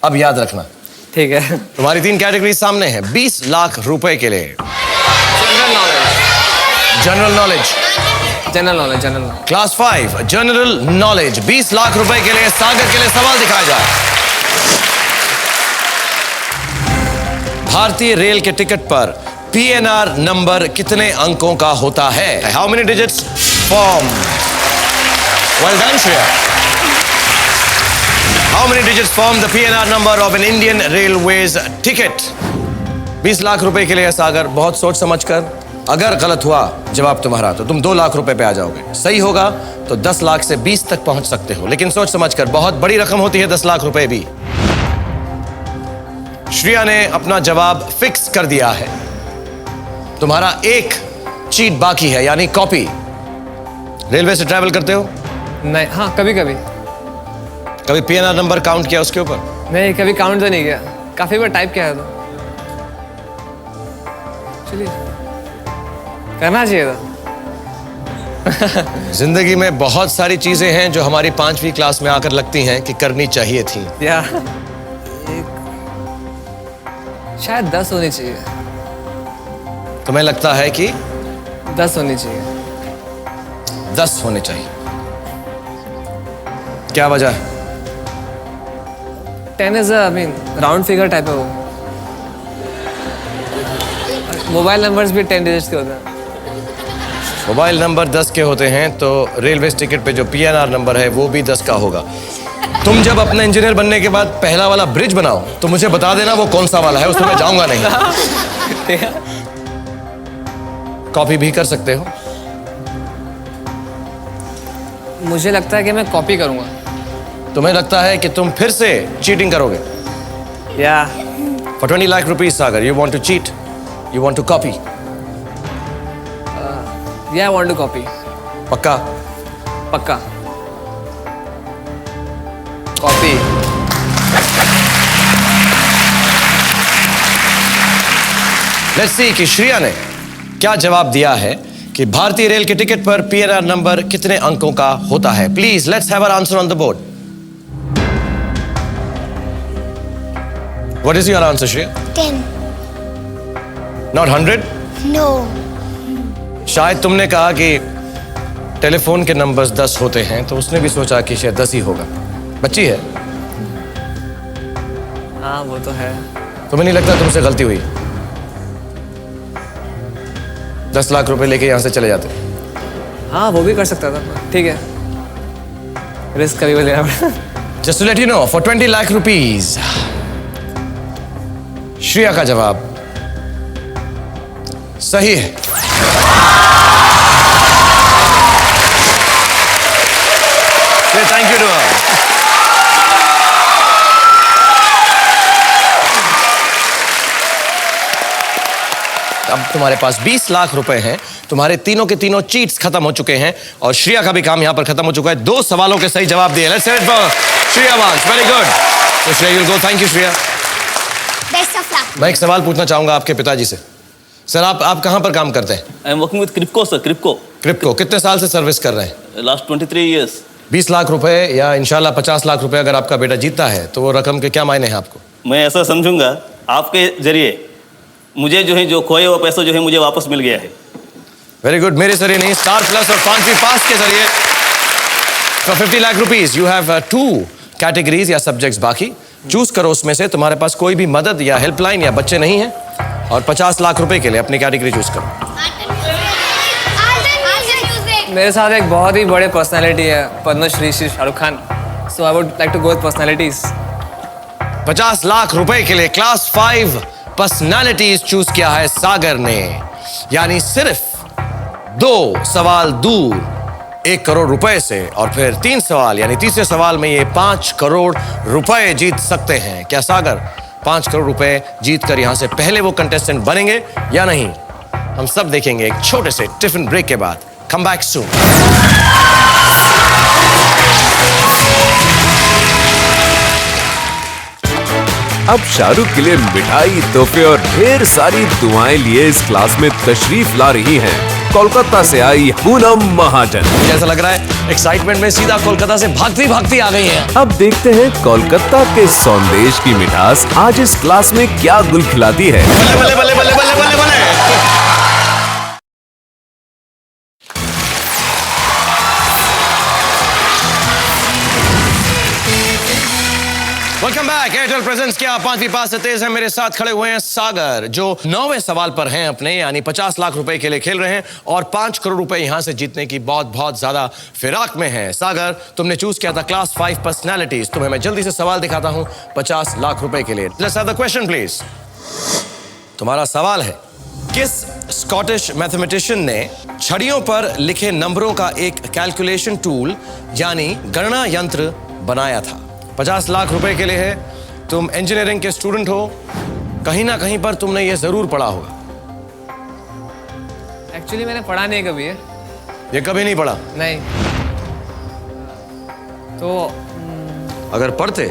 अब याद रखना, ठीक है। तुम्हारी 3 कैटेगरी सामने है 20 लाख रुपए के लिए। General knowledge, general knowledge, general knowledge, general knowledge. Class 5 general knowledge. 20 lakh रुपए के लिए सागर के लिए सवाल दिखाया जाए। भारतीय रेल के टिकट पर PNR नंबर कितने अंकों का होता है? How many digits form? Well done, Shreya. How many digits form the PNR number of an Indian Railways ticket? 20 lakh रुपए के लिए सागर, बहुत सोच समझ कर। अगर गलत हुआ जवाब तुम्हारा तो तुम 2 लाख रुपए पे आ जाओगे। सही होगा तो 10 लाख से 20 तक पहुंच सकते हो, लेकिन सोच समझ कर। बहुत बड़ी रकम होती है 10 लाख रुपए भी। श्रेया ने अपना जवाब फिक्स कर दिया है। तुम्हारा एक चीट बाकी है, यानी कॉपी। रेलवे से ट्रैवल करते हो? नहीं, हाँ कभी कभी। कभी PNR नंबर काउंट किया उसके ऊपर? नहीं, कभी काउंट तो नहीं किया, काफी बार टाइप किया था। चलिए, करना चाहिए था। जिंदगी में बहुत सारी चीजें हैं जो हमारी 5वीं क्लास में आकर लगती हैं कि करनी चाहिए थी। या शायद 10 होनी चाहिए। तुम्हें लगता है कि 10 होनी चाहिए। 10 होने चाहिए? क्या वजह है? 10 is I mean round figure type है वो। मोबाइल नंबर्स भी 10 डिजिट्स के होते हैं। मोबाइल नंबर 10 के होते हैं तो रेलवे टिकट पे जो PNR नंबर है वो भी 10 का होगा। तुम जब अपने इंजीनियर बनने के बाद पहला वाला ब्रिज बनाओ तो मुझे बता देना वो कौन सा वाला है, उसमें मैं जाऊंगा नहीं। कॉपी भी कर सकते हो। मुझे लगता है कि मैं कॉपी करूंगा। तुम्हें लगता है कि तुम फिर से चीटिंग करोगे? या For 20 lakh rupees, Sagar, you want to cheat? You want to copy? या आई वांट टू कॉपी। पक्का? पक्का कॉपी। लेट्स सी कि श्रेया ने क्या जवाब दिया है कि भारतीय रेल के टिकट पर पीएनआर नंबर कितने अंकों का होता है। Please let's have our answer on the board. What is your answer Shreya? 10. Not 100? No. शायद तुमने कहा कि टेलीफोन के नंबर्स 10 होते हैं तो उसने भी सोचा कि शायद 10 ही होगा। बच्ची है, हाँ वो तो है। तुम्हें नहीं लगता तुमसे गलती हुई? 10 लाख रुपए लेके यहां से चले जाते। हाँ वो भी कर सकता था, ठीक है, रिस्क कभी भी लेना पड़ा। Just to let you know, for 20 lakh rupees Shreya का जवाब सही है। Thank you to her. अब तुम्हारे पास 20 लाख रुपए हैं। तुम्हारे तीनों के तीनों चीट्स खत्म हो चुके हैं और श्रेया का भी काम यहां पर खत्म हो चुका है। 2 सवालों के सही जवाब दिए। Let's hear it for Shreya once. Very good. तो Shreya you will go. Thank you Shreya. Best of luck. मैं एक सवाल पूछना चाहूंगा आपके पिताजी से। सर आप कहां पर काम करते हैं? I am working with Kribhco sir, Kribhco. Kribhco. कितने साल से सर्विस कर रहे हैं? Last 23 years। 20 लाख रुपए या इंशाल्लाह 50 लाख रुपए अगर आपका बेटा जीतता है तो वो रकम के क्या मायने हैं आपको? मैं ऐसा समझूंगा आपके जरिए मुझे जो है जो खोए हुआ पैसा जो है मुझे वापस मिल गया है। Very good. मेरे जरिए नहीं, स्टार प्लस और 5वीं पास के जरिए। For 50 lakh rupees you have 2 categories या सब्जेक्ट्स बाकी। चूज करो उसमें से। तुम्हारे पास कोई भी मदद या हेल्पलाइन या बच्चे नहीं है और 50 लाख रुपए के लिए अपनी कैटेगरी चूज करो। मेरे साथ एक बहुत ही बड़े पर्सनालिटी है, Padmashri Shri Shahrukh Khan. So I would like to go with personalities. 50 lakh रुपए के लिए क्लास 5 पर्सनालिटीज चूज किया है सागर ने, यानी सिर्फ 2 सवाल दूर 1 करोड़ रुपए से, और फिर 3 सवाल यानी तीसरे सवाल में ये 5 करोड़ रुपए जीत सकते हैं। क्या सागर 5 करोड़ रुपए जीत कर यहां से पहले वो कंटेस्टेंट बनेंगे या नहीं? हम सब देखेंगे एक छोटे से टिफिन ब्रेक के बाद। Come back soon. अब शाहरुख के लिए मिठाई, तोहफे और ढेर सारी दुआएं लिए इस क्लास में तशरीफ ला रही हैं कोलकाता से आई पूनम महाजन। मुझे ऐसा लग रहा है एक्साइटमेंट में सीधा कोलकाता से भागती भागती आ गई हैं। अब देखते हैं कोलकाता के सौंदेश की मिठास आज इस क्लास में क्या गुल खिलाती है। बल्ले बल्ले बल्ले बल्ले बल्ले बल्ले बल्ले। Welcome back. एयरटेल प्रेजेंस क्या 5वीं पास से तेज है। मेरे साथ खड़े हुए हैं सागर, जो 9वें सवाल पर हैं अपने, यानी 50 लाख रुपए के लिए खेल रहे हैं और 5 करोड़ रुपए यहां से जीतने की बहुत ज्यादा फिराक में है। सागर, तुमने चूज किया था क्लास 5 पर्सनालिटीज। तुम्हें मैं जल्दी से सवाल दिखाता हूं 50 लाख रुपए के लिए। Let's have the question please. तुम्हारा सवाल है, किस स्कॉटिश मैथमेटिशियन ने छड़ियों पर लिखे नंबरों का एक कैलकुलेशन टूल यानी गणना यंत्र बनाया था? 50 लाख रुपए के लिए है। तुम इंजीनियरिंग के स्टूडेंट हो, कहीं ना कहीं पर तुमने ये जरूर पढ़ा होगा। एक्चुअली मैंने पढ़ा नहीं कभी है। ये कभी नहीं पढ़ा? नहीं। तो अगर पढ़ते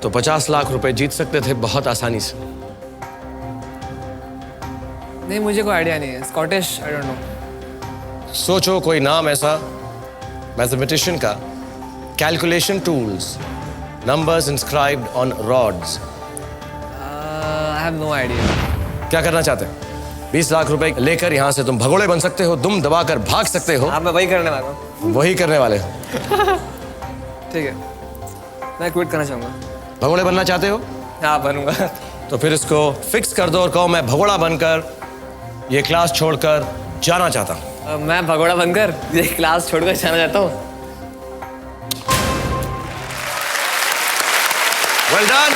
तो 50 लाख रुपए जीत सकते थे बहुत आसानी से। नहीं, मुझे कोई आइडिया नहीं है। Scottish, I don't know. सोचो कोई नाम ऐसा मैथमेटिशियन का। Calculation tools, numbers inscribed on rods. I have no idea. क्या करना चाहते हैं? 20 लाख रुपए लेकर यहां से तुम भगोड़े बन सकते हो, दुम दबाकर भाग सकते हो। हाँ, मैं वही करने वाला हूँ। वही करने वाले हो। ठीक है, मैं क्विट करना चाहूँगा। भगोड़े बनना चाहते हो? हाँ, बनूंगा। तो फिर इसको फिक्स कर दो और कहो मैं भगोड़ा बनकर ये क्लास छोड़कर जाना चाहता हूँ। मैं भगोड़ा बनकर ये क्लास छोड़कर जाना चाहता हूँ। Well done.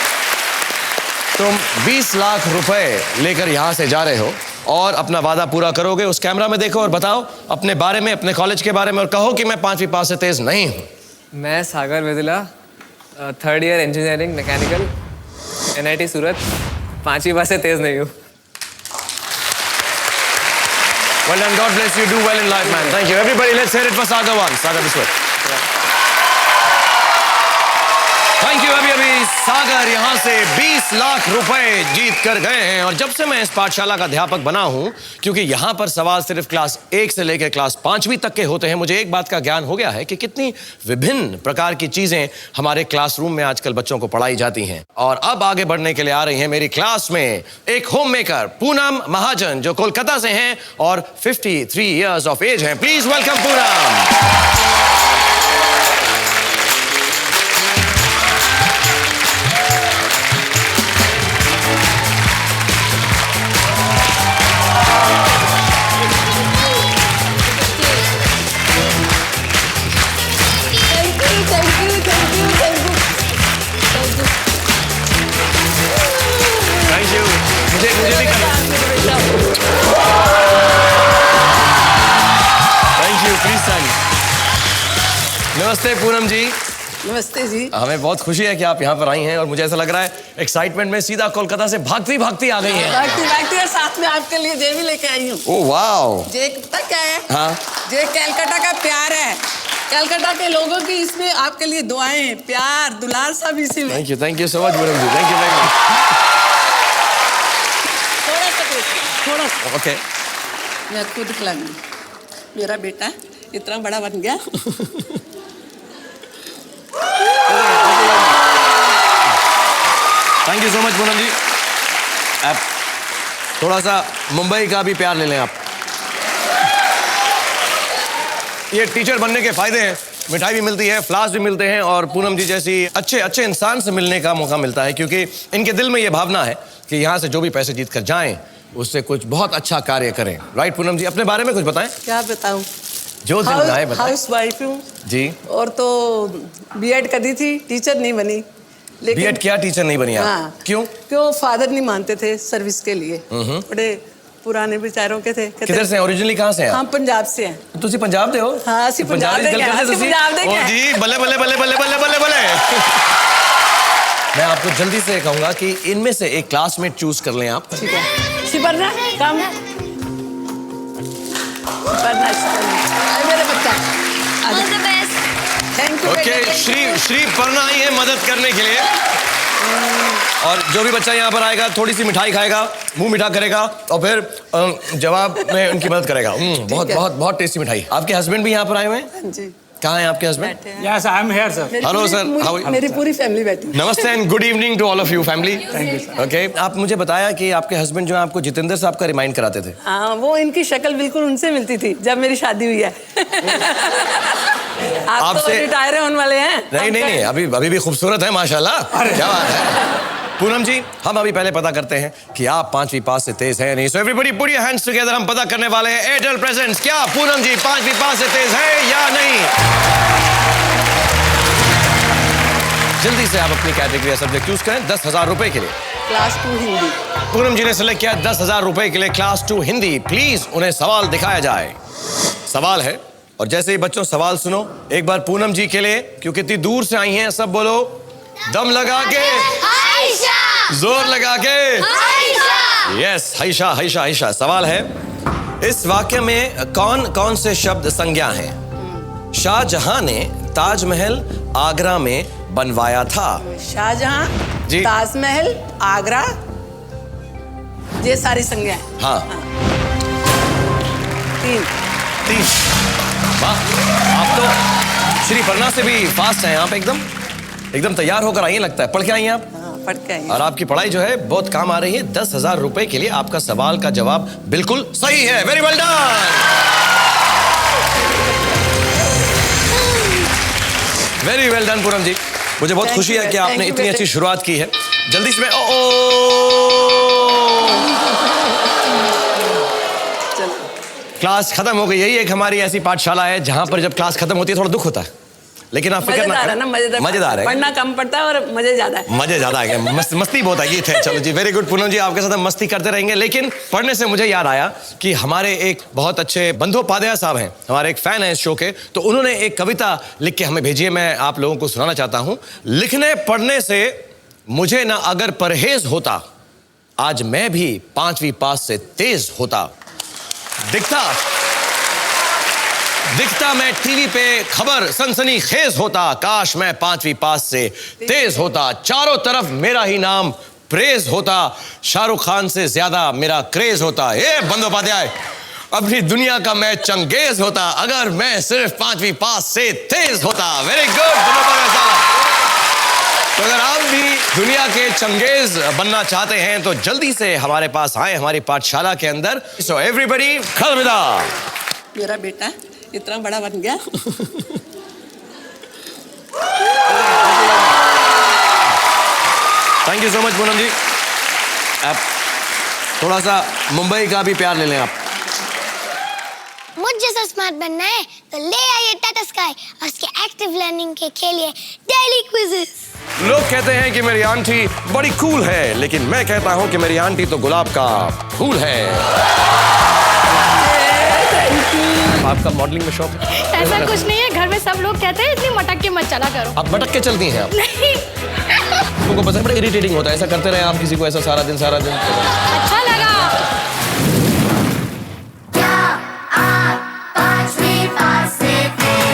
तुम 20 लाख रुपए लेकर यहां से जा रहे हो और अपना वादा पूरा करोगे। उस कैमरा में देखो और बताओ अपने बारे में, अपने कॉलेज के बारे में, और कहो कि मैं 5वीं पास से तेज नहीं हूं। मैं सागर वेदिला, 3rd year engineering mechanical, NIT सूरत, 5वीं पास से तेज नहीं हूँ। Well done. God bless you. Do well in life, man. Thank you. Everybody, let's hear it for Sagar once. Sagar this way. Thank you. अभी सागर यहाँ से 20 लाख रुपए जीत कर गए हैं। और जब से मैं इस पाठशाला का अध्यापक बना हूँ, क्योंकि यहाँ पर सवाल सिर्फ क्लास 1 से लेकर क्लास 5वीं तक के होते हैं, मुझे एक बात का ज्ञान हो गया है कि कितनी विभिन्न प्रकार की चीजें हमारे क्लासरूम में आजकल बच्चों को पढ़ाई जाती हैं। और अब आगे बढ़ने के लिए आ रही हैं मेरी क्लास में एक होम मेकर पूनम महाजन, जो कोलकाता से हैं और 53 ईयर्स ऑफ एज हैं। Please welcome Poonam. नमस्ते पूनम जी। नमस्ते जी। हमें बहुत खुशी है कि आप यहाँ पर आई हैं और मुझे ऐसा लग रहा है एक्साइटमेंट में सीधा कोलकाता से भागती भागती आ गई हैं। भागती और साथ में आपके लिए जे भी लेके आई हूँ। Oh wow. जे पता क्या है? हाँ। जे कलकत्ता का प्यार है। कलकत्ता के लोगों की इसमें आपके लिए दुआएं, प्यार, दुलार सब इसी में। Thank you so much Poonam ji. Thank you very much. थोड़ा सा ओके। मैं खुद खिलाऊंगी। मेरा बेटा इतना बड़ा बन गया। Thank you so much Poonam ji. आप थोड़ा सा मुंबई का भी प्यार ले लें आप। ये टीचर बनने के फायदे हैं, मिठाई भी मिलती है, फ्लावर्स भी मिलते हैं और पूनम जी जैसी अच्छे इंसान से मिलने का मौका मिलता है, क्योंकि इनके दिल में ये भावना है कि यहाँ से जो भी पैसे जीत कर जाएं उससे कुछ बहुत अच्छा कार्य करें। राइट पूनम जी, अपने बारे में कुछ बताएं। क्या बताऊं? जो दिल में आए बताएं। हाउस वाइफ हूँ जी। और तो B.Ed करी थी, टीचर नहीं बनी। लेकिन B.Ed किया, टीचर नहीं बनी आप? हाँ। क्यों फादर नहीं मानते थे सर्विस के लिए। बड़े पुराने विचारों के थे। किधर से हैं? ओरिजिनली कहाँ से हैं? हम पंजाब से हैं। तुसी पंजाब दे हो? हाँ, ਅਸੀਂ पंजाब ਦੇ ओ जी, बल्ले बल्ले बल्ले बल्ले बल्ले बल्ले बल्ले। मैं आपको जल्दी से कहूंगा कि इनमें से एक क्लासमेट चूज कर लें आप। ठीक है। शिपर्णा कम। शिपर्णा मेरे बच्चा। All the best. Thank you. Okay, Shriparna आई है मदद करने के लिए। और जो भी बच्चा यहाँ पर आएगा थोड़ी सी मिठाई खाएगा, मुंह मीठा करेगा और फिर जवाब में उनकी मदद करेगा। बहुत बहुत बहुत टेस्टी मिठाई। आपके हस्बैंड भी यहाँ पर आए हुए हैं? जी। कहाँ हैं आपके husband? Yes, I am here, sir. Hello sir, मेरी पूरी फैमिली बैठी। नमस्ते and good evening to all of you family. Thank you sir. Okay, आप मुझे बताया कि आपके हस्बैंड जो है आपको जितेंद्र साहब का रिमाइंड कराते थे। हाँ, वो इनकी शक्ल बिल्कुल उनसे मिलती थी जब मेरी शादी हुई है। आप तो रिटायर होने वाले हैं। नहीं, अभी भी खूबसूरत है माशाल्लाह। क्या बात है। पूनम जी, हम अभी पहले पता करते हैं कि आप 5वीं पास से तेज है नहीं। So everybody put your hands together. हम पता करने वाले हैं एयरटेल प्रेजेंट्स, क्या पूनम जी 5वीं पास से तेज है या नहीं। जल्दी से आप अपनी कैटेगरी या सब्जेक्ट चूज करें 10,000 रुपए के लिए। क्लास 2 हिंदी। पूनम जी ने सेलेक्ट किया 10,000 रुपए के लिए क्लास 2 हिंदी। प्लीज उन्हें सवाल दिखाया जाए। सवाल है, और जैसे ही बच्चों सवाल सुनो एक बार पूनम जी के लिए, क्योंकि इतनी दूर से आई हैं, सब बोलो दम लगा के, जोर लगा के। यस, हैशा हैशा हैशा। सवाल है, इस वाक्य में कौन कौन से शब्द संज्ञा हैं? शाहजहां ने ताजमहल आगरा में बनवाया था। शाहजहां जी। ताजमहल आगरा, ये सारी संज्ञा है। हाँ। 3। वाह, आप तो श्री पर्णा से भी फास्ट हैं आप। एकदम तैयार होकर आई लगता है। पढ़ के आई हैं आप? हाँ, पढ़ के आई। और आपकी पढ़ाई जो है बहुत काम आ रही है। 10,000 रुपए के लिए आपका सवाल का जवाब बिल्कुल सही है। Very well done. Very well done Poonam ji. मुझे बहुत खुशी है कि आपने इतनी अच्छी शुरुआत की है। जल्दी से क्लास खत्म हो गई। यही एक हमारी ऐसी पाठशाला है जहां पर जब क्लास खत्म होती है थोड़ा दुख होता है। लेकिन आप फिक्र मजेदार है ना, मजेदार मजेदार है, पढ़ना कम पड़ता है और मजे ज्यादा है। मजे ज्यादा है, मस्ती बहुत है, ये थे। चलो जी, वेरी गुड पूनम जी, आपके साथ हम मस्ती करते रहेंगे। लेकिन पढ़ने से मुझे याद आया कि हमारे एक बहुत अच्छे बंदोपाध्याय साहब हैं, हमारे एक फैन हैं इस शो के, तो उन्होंने एक कविता लिख के हमें भेजी है, मैं आप लोगों को सुनाना चाहता हूं। लिखने पढ़ने से मुझे ना अगर परहेज होता, आज मैं भी 5वीं पास से तेज होता। दिखता मैं टीवी पे खबर सनसनी खेज होता, काश मैं 5वीं पास से तेज होता। चारों तरफ मेरा ही नाम प्रेज होता, शाहरुख खान से ज्यादा मेरा क्रेज होता। ये बंदोपाध्याय, अपनी दुनिया का मैं चंगेज होता, अगर मैं सिर्फ 5वीं पास से तेज होता। वेरी गुड बंदोपाध्याय साहब। तो अगर आप भी दुनिया के चंगेज बनना चाहते हैं तो जल्दी से हमारे पास आए, हमारी पाठशाला के अंदर। सो एवरीबॉडी खलविदा। मेरा बेटा इतना बड़ा बन गया। Thank you so much Poonam ji. आप थोड़ा सा मुंबई का भी प्यार ले लें आप। मुझ जैसा स्मार्ट बनना है तो ले आइए टाटा स्काई और उसके एक्टिव लर्निंग के खेलिए डेली क्विज़ेस। लोग कहते हैं कि मेरी आंटी बड़ी कूल है, लेकिन मैं कहता हूं कि मेरी आंटी तो गुलाब का फूल है। आपका मॉडलिंग में शौक है? ऐसा कुछ नहीं है, घर में सब लोग कहते हैं इतनी मटक के मत चला करो। आप मटक के चलती हैं आप? नहीं। तुमको पता है बड़ा इरिटेटिंग होता है, ऐसा करते रहे आप किसी को, ऐसा सारा दिन अच्छा लगा। क्या आप 5वीं पास से थे?